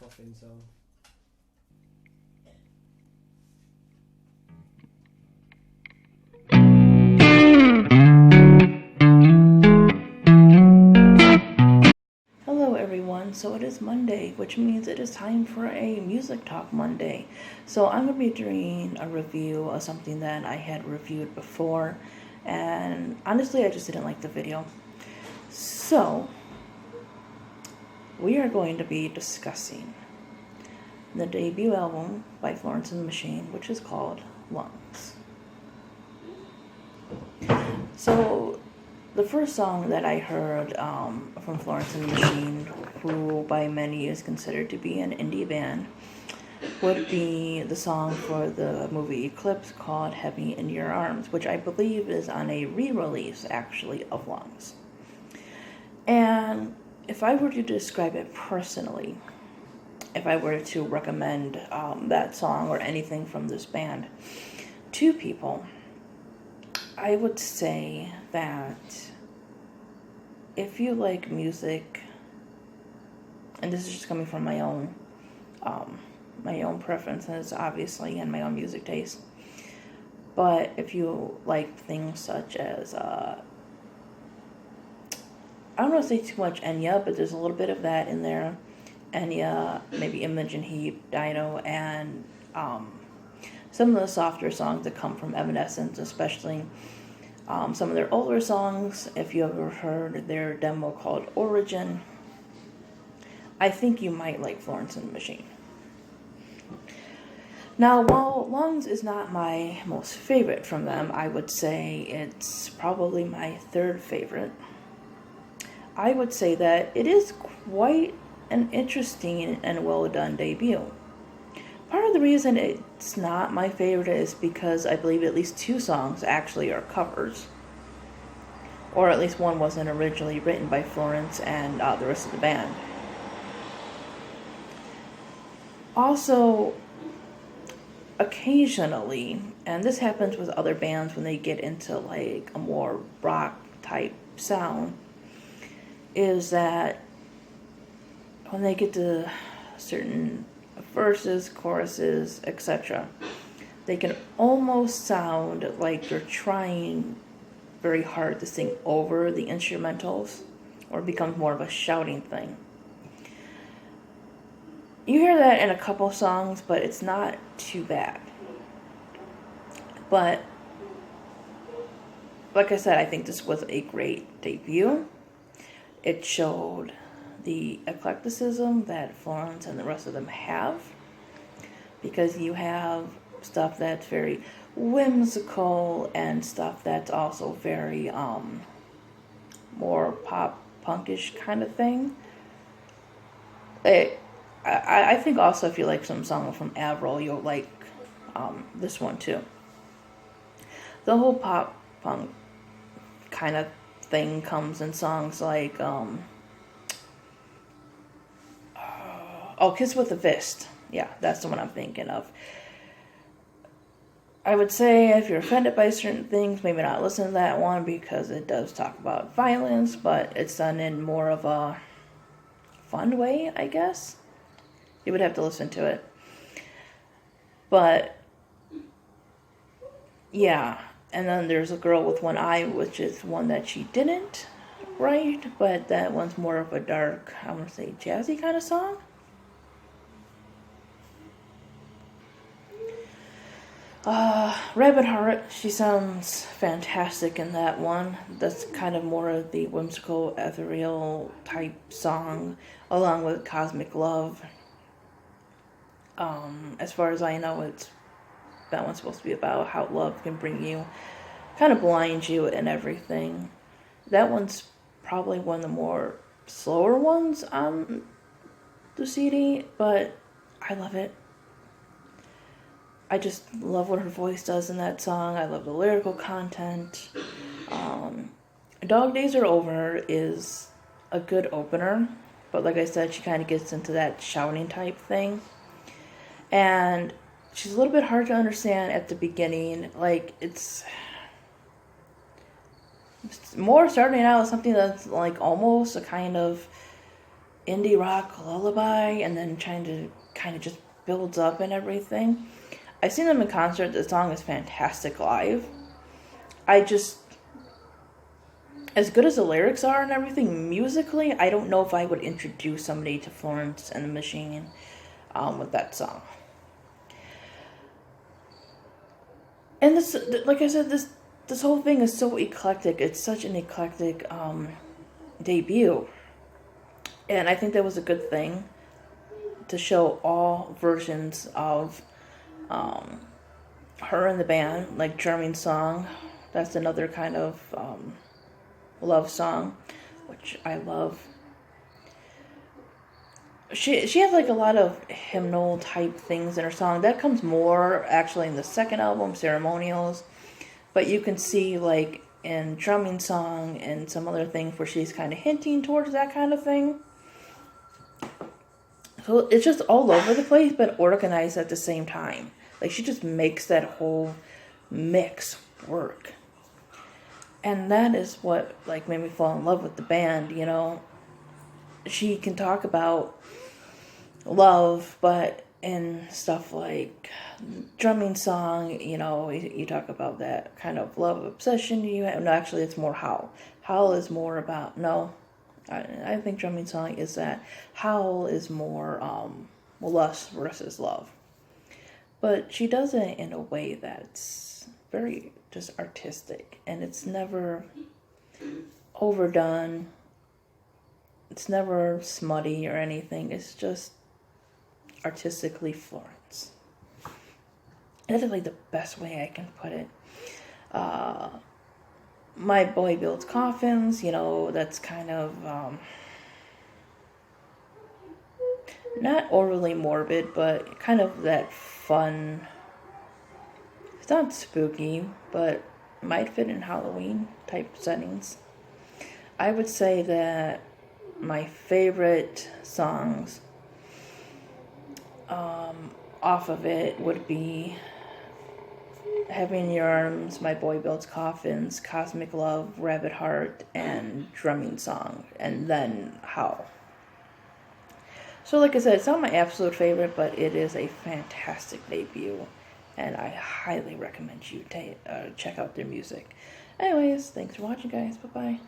coughing, so. Hello everyone, so it is Monday, which means it is time for a Music Talk Monday. So I'm going to be doing a review of something that I had reviewed before, and honestly I just didn't like the video. So, we are going to be discussing the debut album by Florence and the Machine, which is called Lungs. So, the first song that I heard from Florence and the Machine, who by many is considered to be an indie band, would be the song for the movie Eclipse called Heavy in Your Arms, which I believe is on a re-release, actually, of Lungs. And if I were to describe it personally, if I were to recommend that song or anything from this band to people, I would say that if you like music, and this is just coming from my own preferences, obviously, and my own music taste, but if you like things such as, I don't want to say too much Enya, but there's a little bit of that in there. Enya, maybe Imogen Heap, Dino, and some of the softer songs that come from Evanescence, especially some of their older songs. If you ever heard their demo called Origin, I think you might like Florence and the Machine. Now, while Lungs is not my most favorite from them, I would say it's probably my third favorite. I would say that it is quite an interesting and well done debut. Part of the reason it's not my favorite is because I believe at least two songs actually are covers. Or at least one wasn't originally written by Florence and the rest of the band. Also, occasionally, and this happens with other bands when they get into like a more rock type sound, is that when they get to certain verses, choruses, etc., they can almost sound like they're trying very hard to sing over the instrumentals, or it becomes more of a shouting thing. You hear that in a couple songs, but it's not too bad. But like I said, I think this was a great debut. It showed the eclecticism that Florence and the rest of them have, because you have stuff that's very whimsical and stuff that's also very more pop punkish kind of thing. I think also if you like some song from Avril, you'll like this one too. The whole pop punk kind of thing comes in songs like Kiss with a Fist. Yeah, that's the one I'm thinking of. I would say if you're offended by certain things, maybe not listen to that one, because it does talk about violence, but it's done in more of a fun way, I guess. You would have to listen to it. But yeah, and then there's A Girl with One Eye, which is one that she didn't write, but that one's more of a dark, I want to say jazzy kind of song. Rabbit Heart, she sounds fantastic in that one. That's kind of more of the whimsical, ethereal type song, along with Cosmic Love. As far as I know, that one's supposed to be about how love can bring you, kind of blind you and everything. That one's probably one of the more slower ones on the CD, but I love it. I just love what her voice does in that song. I love the lyrical content. Dog Days Are Over is a good opener, but like I said, she kind of gets into that shouting type thing. And she's a little bit hard to understand at the beginning. Like, it's more starting out as something that's like almost a kind of indie rock lullaby, and then trying to kind of just builds up and everything. I've seen them in concert. The song is fantastic live. I just, as good as the lyrics are and everything, musically, I don't know if I would introduce somebody to Florence and the Machine with that song. And this, like I said, this whole thing is so eclectic. It's such an eclectic debut, and I think that was a good thing to show all versions of her in the band, like Charming Song. That's another kind of love song, which I love. She has like a lot of hymnal type things in her song. That comes more actually in the second album, Ceremonials. But you can see like in Drumming Song and some other things where she's kind of hinting towards that kind of thing. So it's just all over the place, but organized at the same time. Like she just makes that whole mix work. And that is what like made me fall in love with the band, you know. She can talk about love, but in stuff like Drumming Song, you know, you talk about that kind of love obsession you have. No, actually, it's more Howl. Howl is more about, no, I think Drumming Song is that. Howl is more lust versus love. But she does it in a way that's very just artistic, and it's never overdone. It's never smutty or anything. It's just artistically Florence. And that's like the best way I can put it. My Boy Builds Coffins, you know, that's kind of not overly morbid, but kind of that fun. It's not spooky, but might fit in Halloween type settings. I would say that my favorite songs off of it would be Heavy in Your Arms, My Boy Builds Coffins, Cosmic Love, Rabbit Heart, and Drumming Song, and then Howl. So like I said, it's not my absolute favorite, but it is a fantastic debut, and I highly recommend you check out their music. Anyways, thanks for watching, guys. Bye-bye.